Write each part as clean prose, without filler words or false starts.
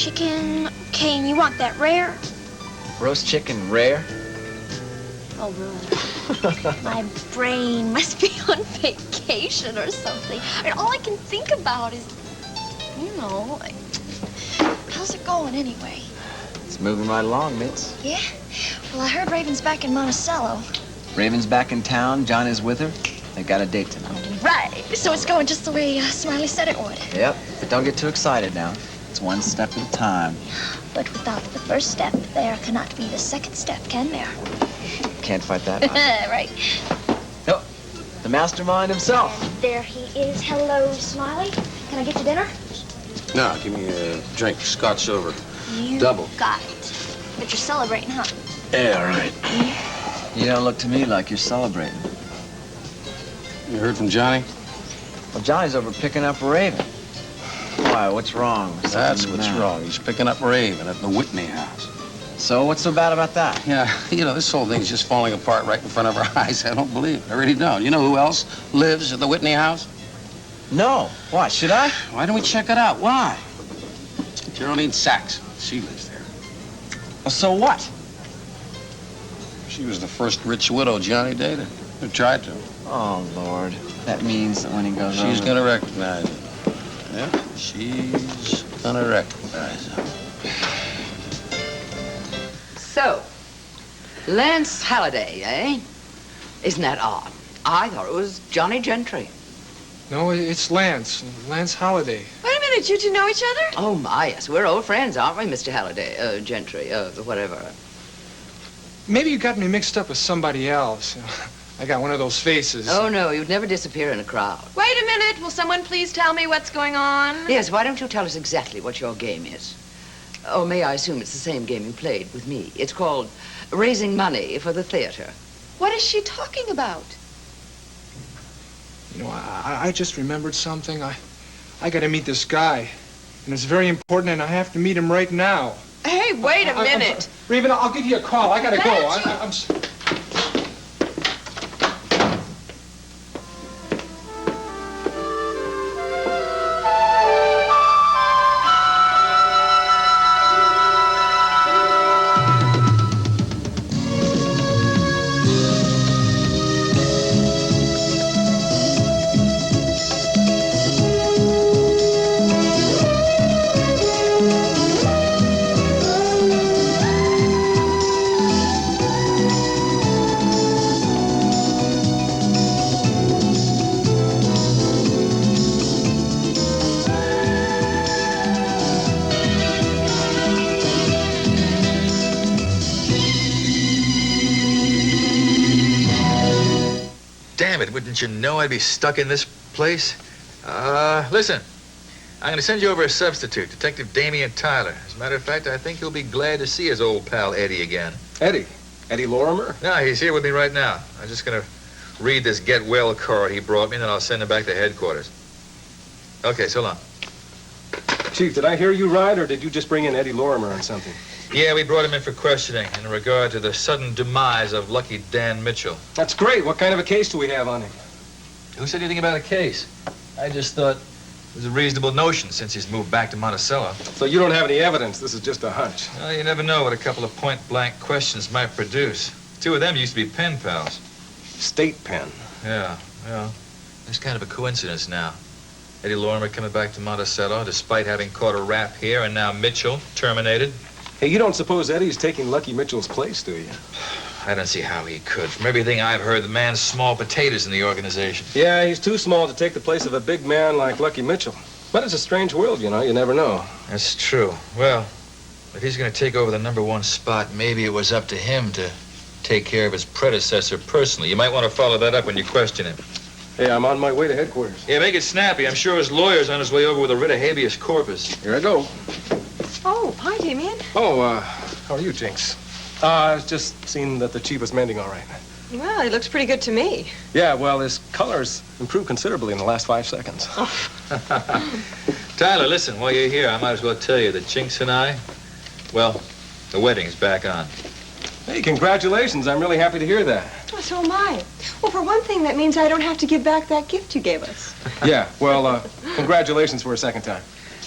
chicken. Okay, and you want that rare? Roast chicken rare? Oh, brother. My brain must be on vacation or something. I mean, all I can think about is, you know, how's it going anyway? It's moving right along, Mitz. Yeah? Well, I heard Raven's back in Monticello. Raven's back in town. John is with her. They got a date tonight. Right. So it's going just the way Smiley said it would. Yep, but don't get too excited now. It's one step at a time. But without the first step, there cannot be the second step, can there? Can't fight that. Right. Oh, the mastermind himself. And there he is. Hello, Smiley. Can I get you dinner? No, give me a drink, Scotch silver. You Double. got it. But you're celebrating, huh? Yeah, all right. You don't look to me like you're celebrating. You heard from Johnny? Well, Johnny's over picking up Raven. Why, what's wrong? That's what's wrong. He's picking up Raven at the Whitney house. So what's so bad about that? Yeah, you know, this whole thing's just falling apart right in front of our eyes. I don't believe it. I really don't. You know who else lives at the Whitney house? No. Why, should I? Why don't we check it out? Why? Geraldine Sachs. She lives there. Well, so what? She was the first rich widow Johnny dated. Who tried to. Oh, Lord. That means that when he goes She's over... gonna recognize it. Yeah, she's gonna recognize it. So, Lance Halliday, eh? Isn't that odd? I thought it was Johnny Gentry. No, it's Lance. Lance Halliday. Wait a minute, you two know each other? Oh, my, yes. We're old friends, aren't we, Mr. Halliday? Gentry, whatever. Maybe you got me mixed up with somebody else. I got one of those faces. Oh, no, you'd never disappear in a crowd. Wait a minute. Will someone please tell me what's going on? Yes, why don't you tell us exactly what your game is? Oh, may I assume it's the same game you played with me? It's called Raising Money for the Theater. What is she talking about? You know, I just remembered something. I got to meet this guy. And it's very important, and I have to meet him right now. Hey, wait a minute. Raven, I'll give you a call. I got to go. I'm... Didn't you know I'd be stuck in this place? Listen, I'm going to send you over a substitute, Detective Damian Tyler. As a matter of fact, I think he'll be glad to see his old pal Eddie again. Eddie? Eddie Lorimer? No, he's here with me right now. I'm just going to read this get well card he brought me, and then I'll send him back to headquarters. Okay, so long. Chief, did I hear you right, or did you just bring in Eddie Lorimer on something? Yeah, we brought him in for questioning in regard to the sudden demise of Lucky Dan Mitchell. That's great. What kind of a case do we have on him? Who said anything about a case? I just thought it was a reasonable notion since he's moved back to Monticello. So you don't have any evidence? This is just a hunch? Well, you never know what a couple of point-blank questions might produce. Two of them used to be pen pals. State pen? Yeah, well, there's kind of a coincidence now. Eddie Lorimer coming back to Monticello despite having caught a rap here, and now Mitchell terminated. Hey, you don't suppose Eddie's taking Lucky Mitchell's place, do you? I don't see how he could. From everything I've heard, the man's small potatoes in the organization. Yeah, he's too small to take the place of a big man like Lucky Mitchell. But it's a strange world, you know. You never know. That's true. Well, if he's going to take over the #1 spot, maybe it was up to him to take care of his predecessor personally. You might want to follow that up when you question him. Hey, I'm on my way to headquarters. Yeah, make it snappy. I'm sure his lawyer's on his way over with a writ of habeas corpus. Here I go. Oh, hi, Damian. Oh, how are you, Jinx? I was just seeing that the chief was mending all right. Well, he looks pretty good to me. Yeah, well, his color's improved considerably in the last 5 seconds. Tyler, listen, while you're here, I might as well tell you that Jinx and I, well, the wedding's back on. Hey, congratulations. I'm really happy to hear that. Oh, so am I. Well, for one thing, that means I don't have to give back that gift you gave us. Yeah, well, congratulations for a second time.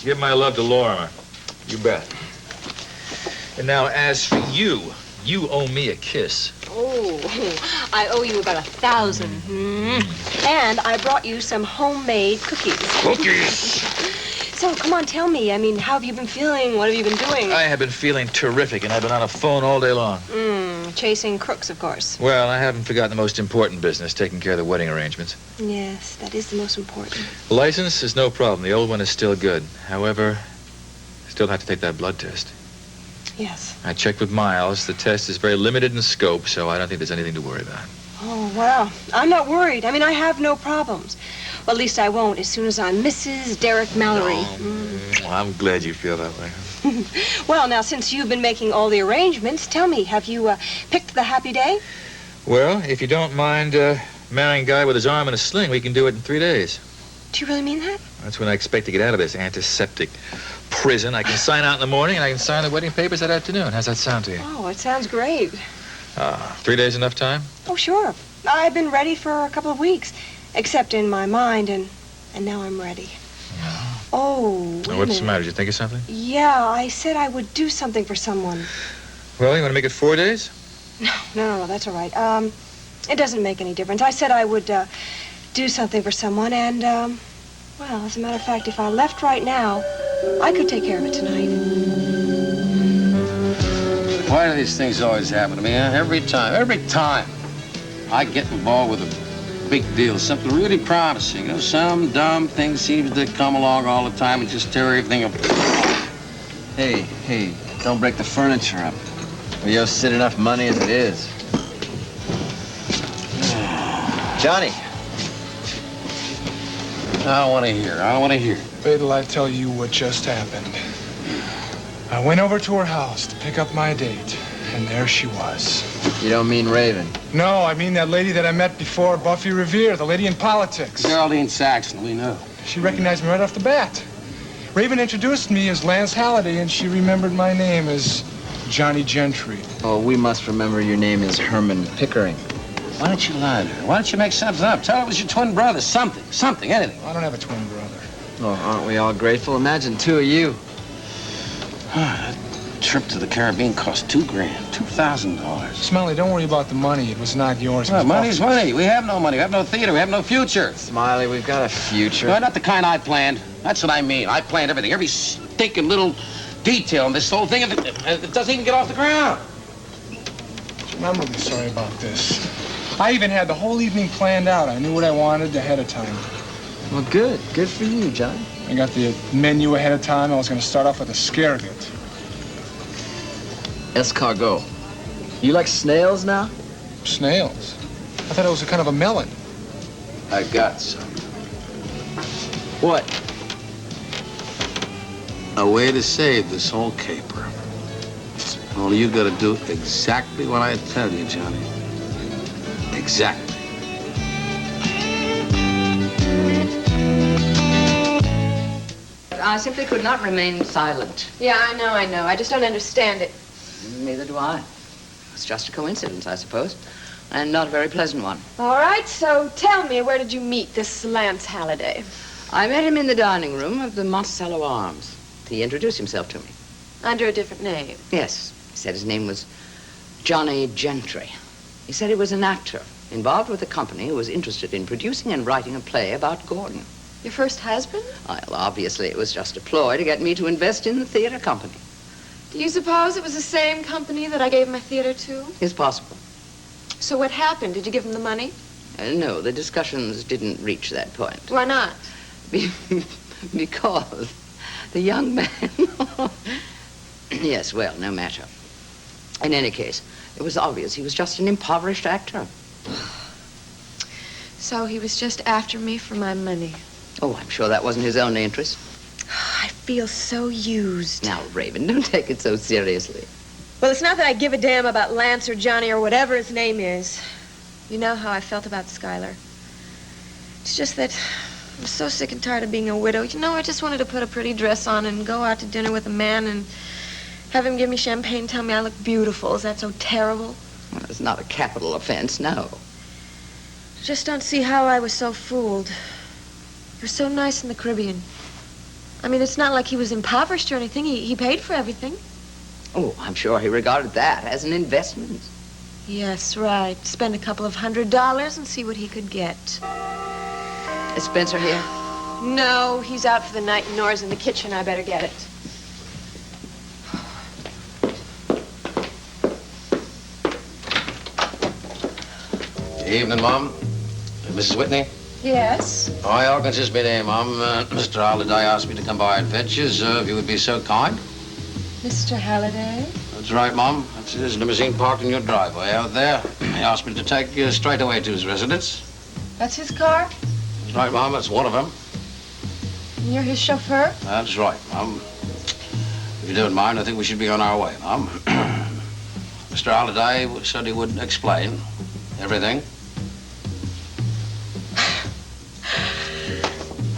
Give my love to Lorimer. You bet. And now, as for you, you owe me a kiss. Oh, I owe you about 1,000. And I brought you some homemade cookies. Cookies! So, come on, tell me. I mean, how have you been feeling? What have you been doing? I have been feeling terrific, and I've been on a phone all day long. Chasing crooks, of course. Well, I haven't forgotten the most important business, taking care of the wedding arrangements. Yes, that is the most important. The license is no problem. The old one is still good. However, I still have to take that blood test. Yes. I checked with Miles. The test is very limited in scope, so I don't think there's anything to worry about. Oh, well, I'm not worried. I mean, I have no problems. Well, at least I won't as soon as I'm Mrs. Derek Mallory. Well, I'm glad you feel that way. Well, now, since you've been making all the arrangements, tell me, have you picked the happy day? Well, if you don't mind marrying a guy with his arm in a sling, we can do it in 3 days. Do you really mean that? That's when I expect to get out of this antiseptic prison. I can sign out in the morning, and I can sign the wedding papers that afternoon. How's that sound to you? Oh, it sounds great. 3 days enough time? Oh, sure. I've been ready for a couple of weeks, except in my mind, and now I'm ready. Yeah. Oh, wait a What's the minute. matter? Did you think of something? Yeah, I said I would do something for someone. Well, you want to make it 4 days? No, that's all right. It doesn't make any difference. I said I would do something for someone, and, well, as a matter of fact, if I left right now, I could take care of it tonight. Why do these things always happen to me? Huh? Every time I get involved with a big deal, something really promising, you know, some dumb thing seems to come along all the time and just tear everything up. Hey, don't break the furniture up. We owe Sid enough money as it is. Johnny. I don't want to hear. Wait till I tell you what just happened. I went over to her house to pick up my date, and there she was. You don't mean Raven? No, I mean that lady that I met before, Buffy Revere, the lady in politics. Geraldine Saxon, we know. She recognized me right off the bat. Raven introduced me as Lance Halliday, and she remembered my name as Johnny Gentry. Oh, we must remember your name is Herman Pickering. Why don't you lie to her? Why don't you make something up? Tell her it was your twin brother. Something, anything. I don't have a twin brother. Oh, aren't we all grateful? Imagine 2 of you. That trip to the Caribbean cost $2,000, $2,000. Smiley, don't worry about the money. It was not yours. It was Money's Buffy's. money. We have no money. We have no theater. We have no future. Smiley, we've got a future. No, not the kind I planned. That's what I mean. I planned everything. Every stinking little detail in this whole thing. It doesn't even get off the ground. I'm really sorry about this. I even had the whole evening planned out. I knew what I wanted ahead of time. Well, good. Good for you, John. I got the menu ahead of time. I was going to start off with asparagus. Escargot. You like snails now? Snails? I thought it was a kind of a melon. I got some. What? A way to save this whole caper. Only you gotta do exactly what I tell you, Johnny. Exactly. I simply could not remain silent. Yeah, I know. I just don't understand it. Neither do I. It's just a coincidence, I suppose, and not a very pleasant one. All right, so tell me, where did you meet this Lance Halliday? I met him in the dining room of the Monticello Arms. He introduced himself to me. Under a different name. Yes, he said his name was Johnny Gentry. He said he was an actor involved with a company who was interested in producing and writing a play about Gordon. Your first husband? Well, obviously it was just a ploy to get me to invest in the theater company. Do you suppose it was the same company that I gave my theater to? It's possible. So what happened? Did you give him the money? No, the discussions didn't reach that point. Why not? Because the young man... Yes, well, no matter. In any case, it was obvious he was just an impoverished actor. So he was just after me for my money. Oh, I'm sure that wasn't his only interest. I feel so used. Now, Raven, don't take it so seriously. Well, it's not that I give a damn about Lance or Johnny or whatever his name is. You know how I felt about Skylar. It's just that I'm so sick and tired of being a widow. You know, I just wanted to put a pretty dress on and go out to dinner with a man and have him give me champagne and tell me I look beautiful. Is that so terrible? Well, it's not a capital offense, no. Just don't see how I was so fooled. You're so nice in the Caribbean. I mean, it's not like he was impoverished or anything. He paid for everything. Oh, I'm sure he regarded that as an investment. Yes, right. Spend a couple of $100 and see what he could get. Is Spencer here? No, he's out for the night and Nora's in the kitchen. I better get it. Evening, Mom. Mrs. Whitney? Yes? I can just be there, Mom. Mr. Halliday asked me to come by and fetch you, if you would be so kind. Mr. Halliday? That's right, Mom. That's his limousine parked in your driveway out there. He asked me to take you straight away to his residence. That's his car? That's right, Mom. That's one of them. And you're his chauffeur? That's right, Mom. If you don't mind, I think we should be on our way, Mom. Mr. Halliday said he would explain everything.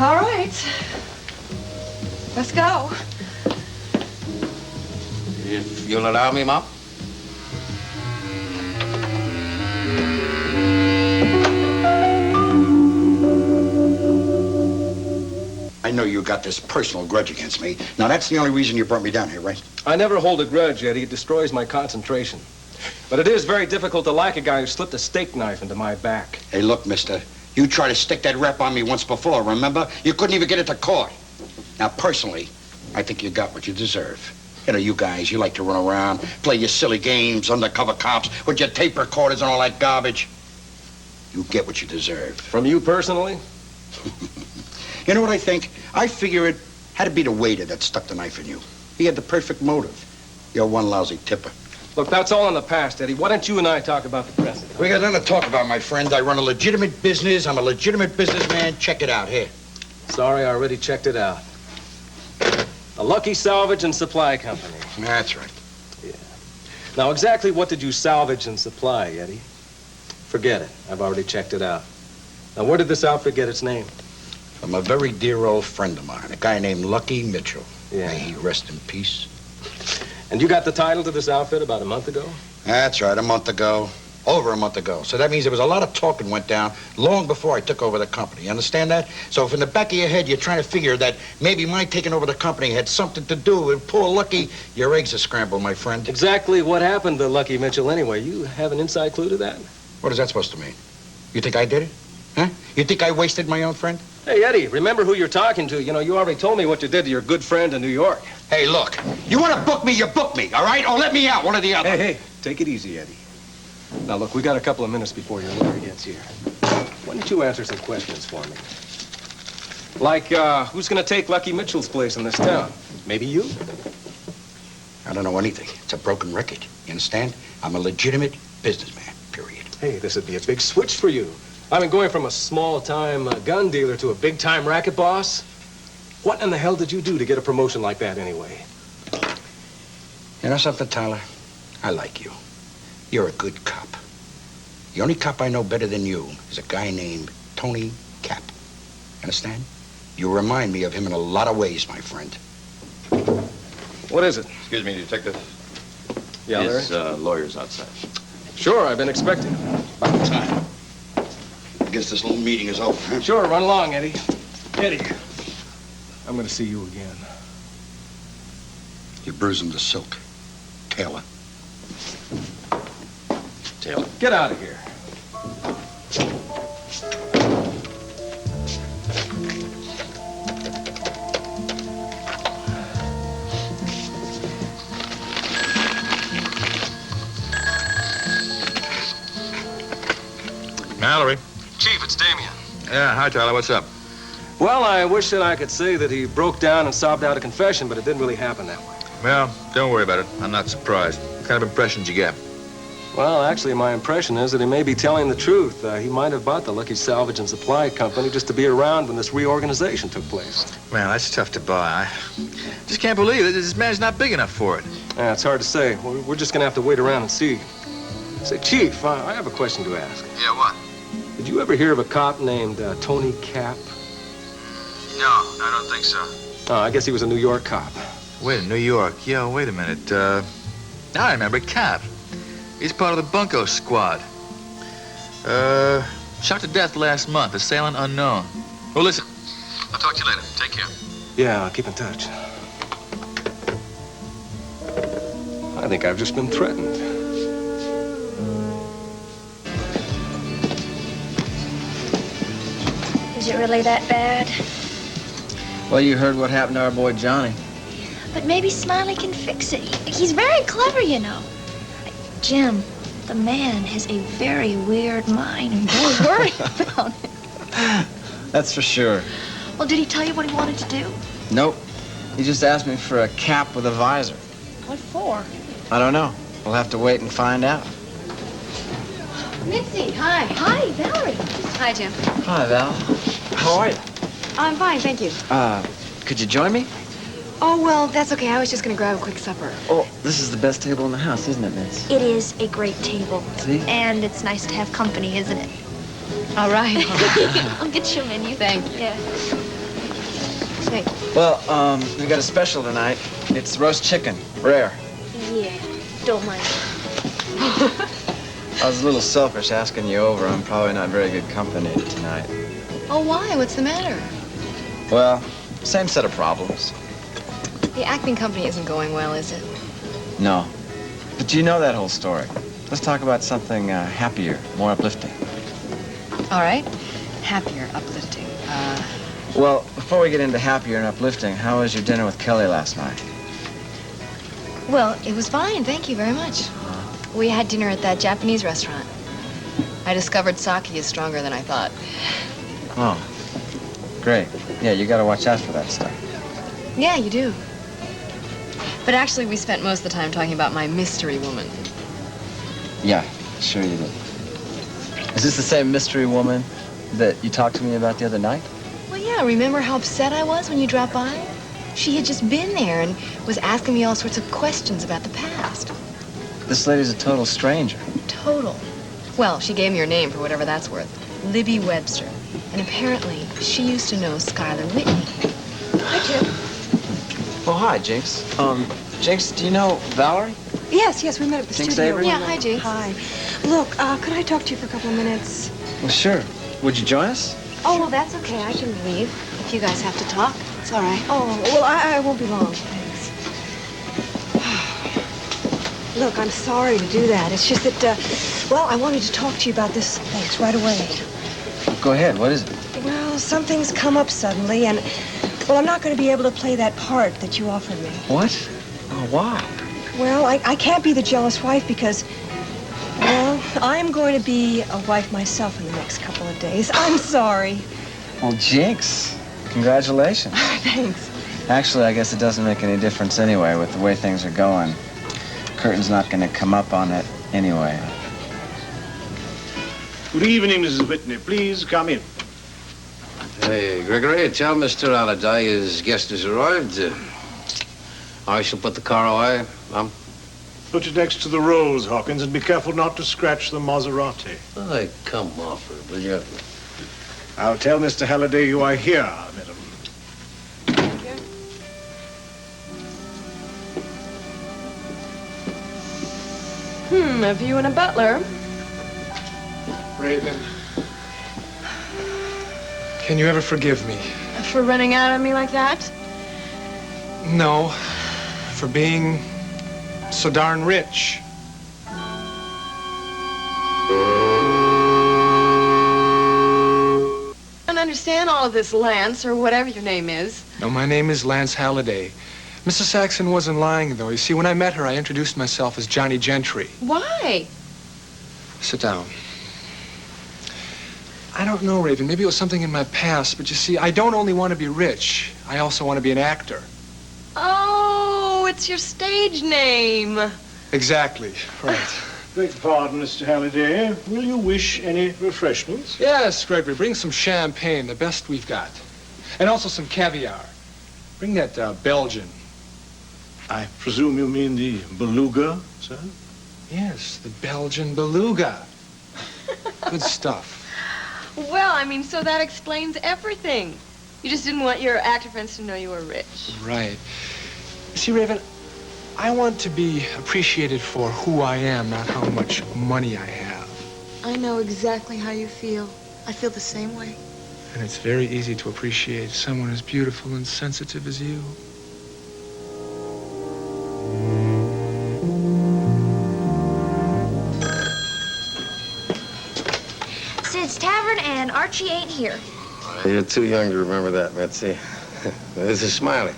All right. Let's go. If you'll allow me, Mom. I know you got this personal grudge against me. Now, that's the only reason you brought me down here, right? I never hold a grudge, Eddie. It destroys my concentration. But it is very difficult to like a guy who slipped a steak knife into my back. Hey, look, mister. You tried to stick that rep on me once before, remember? You couldn't even get it to court. Now, personally, I think you got what you deserve. You know, you guys, you like to run around, play your silly games, undercover cops, with your tape recorders and all that garbage. You get what you deserve. From you personally? You know what I think? I figure it had to be the waiter that stuck the knife in you. He had the perfect motive. You're one lousy tipper. Look, that's all in the past, Eddie. Why don't you and I talk about the present? We got nothing to talk about, my friend. I run a legitimate business. I'm a legitimate businessman. Check it out here. Sorry, I already checked it out. The Lucky Salvage and Supply Company. That's right. Yeah. Now, exactly what did you salvage and supply, Eddie? Forget it. I've already checked it out. Now, where did this outfit get its name? From a very dear old friend of mine, a guy named Lucky Mitchell. Yeah. May he rest in peace. And you got the title to this outfit about a month ago? That's right, a month ago. Over a month ago. So that means there was a lot of talking went down long before I took over the company. You understand that? So if in the back of your head you're trying to figure that maybe my taking over the company had something to do with poor Lucky, your eggs are scrambled, my friend. Exactly what happened to Lucky Mitchell anyway? You have an inside clue to that? What is that supposed to mean? You think I did it? Huh? You think I wasted my own friend? Hey, Eddie, remember who you're talking to. You know, you already told me what you did to your good friend in New York. Hey, look, you want to book me, you book me, all right? Or let me out, one or the other. Hey, take it easy, Eddie. Now, look, we got a couple of minutes before your lawyer gets here. Why don't you answer some questions for me? Like, who's going to take Lucky Mitchell's place in this town? Maybe you? I don't know anything. It's a broken record. You understand? I'm a legitimate businessman, period. Hey, this would be a big switch for you. I mean, going from a small-time gun dealer to a big-time racket boss. What in the hell did you do to get a promotion like that anyway? You know something, Tyler? I like you. You're a good cop. The only cop I know better than you is a guy named Tony Cap. Understand? You remind me of him in a lot of ways, my friend. What is it? Excuse me, detective. Yeah, Larry? His lawyer's outside. Sure, I've been expecting. About time. I guess this little meeting is over, huh? Sure, run along, Eddie. Eddie, I'm going to see you again. You're bruising the silk. Taylor. Taylor. Get out of here. Mallory. Chief, it's Damian. Yeah, hi, Tyler. What's up? Well, I wish that I could say that he broke down and sobbed out a confession, but it didn't really happen that way. Well, don't worry about it. I'm not surprised. What kind of impressions you get? Well, actually, my impression is that he may be telling the truth. He might have bought the Lucky Salvage and Supply Company just to be around when this reorganization took place. Man, that's tough to buy. I just can't believe it. This man's not big enough for it. Yeah, it's hard to say. We're just going to have to wait around and see. Say, Chief, I have a question to ask. Yeah, what? Did you ever hear of a cop named Tony Cap? No, I don't think so. Oh, I guess he was a New York cop. Wait, New York. Yeah, wait a minute. Now I remember Cap. He's part of the Bunko squad. Shot to death last month, assailant unknown. Well, listen. I'll talk to you later. Take care. Yeah, I'll keep in touch. I think I've just been threatened. Is it really that bad? Well, you heard what happened to our boy Johnny. But maybe Smiley can fix it. He's very clever, you know. Jim, the man has a very weird mind. I'm very worried about it. That's for sure. Well, did he tell you what he wanted to do? Nope. He just asked me for a cap with a visor. What for? I don't know. We'll have to wait and find out. Mitzi, hi. Hi, Valerie. Hi, Jim. Hi, Val. How are you? I'm fine, thank you. Could you join me? Oh, well, that's okay. I was just gonna grab a quick supper. Oh, this is the best table in the house, isn't it, Mitz? It is a great table. See? And it's nice to have company, isn't it? All right. I'll get you a menu. Thank you. Yeah. Hey. Well, we got a special tonight. It's roast chicken, rare. Yeah, don't mind. I was a little selfish asking you over. I'm probably not very good company tonight. Oh, why? What's the matter? Well, same set of problems. The acting company isn't going well, is it? No. But you know that whole story. Let's talk about something happier, more uplifting. All right. Happier, uplifting. Well, before we get into happier and uplifting, how was your dinner with Kelly last night? Well, it was fine. Thank you very much. We had dinner at that Japanese restaurant. I discovered sake is stronger than I thought. Oh, great. Yeah, you gotta watch out for that stuff. Yeah, you do. But actually, we spent most of the time talking about my mystery woman. Yeah, sure you did. Is this the same mystery woman that you talked to me about the other night? Well, yeah, remember how upset I was when you dropped by? She had just been there and was asking me all sorts of questions about the past. This lady's a total stranger. Total. Well, she gave me her name for whatever that's worth. Libby Webster. And apparently, she used to know Skylar Whitney. Hi, Jim. Oh, hi, Jinx. Jinx, do you know Valerie? Yes, we met at the Jinx studio. Avery? Yeah, hi, Jinx. Hi. Look, could I talk to you for a couple of minutes? Well, sure. Would you join us? Oh, well, that's okay. I can leave. If you guys have to talk, it's all right. Oh, well, I won't be long. Thanks. Look, I'm sorry to do that. It's just that, well, I wanted to talk to you about this place right away. Go ahead. What is it? Well, something's come up suddenly, and, well, I'm not going to be able to play that part that you offered me. What? Oh, why? Well, I can't be the jealous wife because, well, I'm going to be a wife myself in the next couple of days. I'm sorry. Well, Jinx, congratulations. Thanks. Actually, I guess it doesn't make any difference anyway with the way things are going. Curtain's not going to come up on it anyway. Good evening, Mrs. Whitney. Please come in. Hey, Gregory, tell Mr. Allardyce his guest has arrived. I shall put the car away. Put it next to the Rolls, Hawkins, and be careful not to scratch the Maserati. Hey, come off it, will you? I'll tell Mr. Halliday you are here, madam. A view and a butler. Raven, can you ever forgive me? For running out on me like that? No, for being so darn rich. I don't understand all of this, Lance, or whatever your name is. No, my name is Lance Halliday. Mrs. Saxon wasn't lying, though. You see, when I met her, I introduced myself as Johnny Gentry. Why? Sit down. I don't know, Raven. Maybe it was something in my past, but you see, I don't only want to be rich. I also want to be an actor. Oh, it's your stage name. Exactly, right. Beg pardon, Mr. Halliday. Will you wish any refreshments? Yes, Gregory, bring some champagne, the best we've got. And also some caviar. Bring that Belgian. I presume you mean the beluga, sir? Yes, the Belgian beluga. Good stuff. Well, I mean, so that explains everything. You just didn't want your actor friends to know you were rich. Right. See, Raven, I want to be appreciated for who I am, not how much money I have. I know exactly how you feel. I feel the same way. And it's very easy to appreciate someone as beautiful and sensitive as you. Sid's Tavern and Archie ain't here. You're too young to remember that, Mitzi. This is Smiley.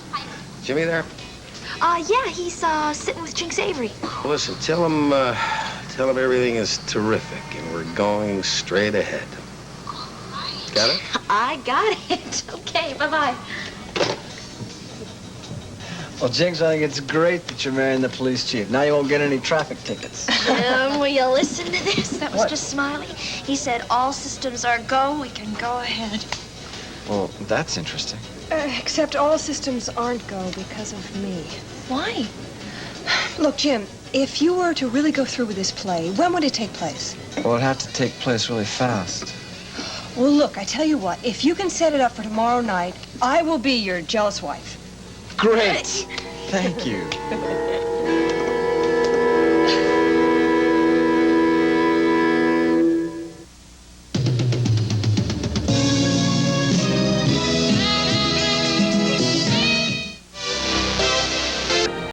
Jimmy there? Yeah, he's sitting with Jinx Avery. Well, listen, tell him everything is terrific and we're going straight ahead. Got it? I got it. Okay, bye-bye. Well, Jinx, I think it's great that you're marrying the police chief. Now you won't get any traffic tickets. Will you listen to this? That was What? just Smiley. He said all systems are go. We can go ahead. Well, that's interesting. Except all systems aren't go because of me. Why? Look, Jim, if you were to really go through with this play, when would it take place? Well, it'd have to take place really fast. Well, look, I tell you what, if you can set it up for tomorrow night, I will be your jealous wife. Great. Thank you.